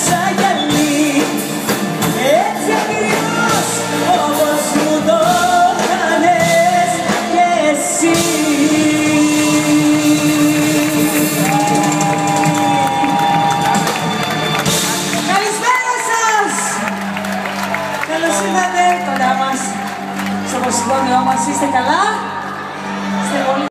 σαν γυαλί, έτσι ακριβώς όπως μου το κάνες κι εσύ. Καλησπέρα σας! Καλώς ήρθατε κοντά μας στο μουσικόνιό μας, είστε καλά?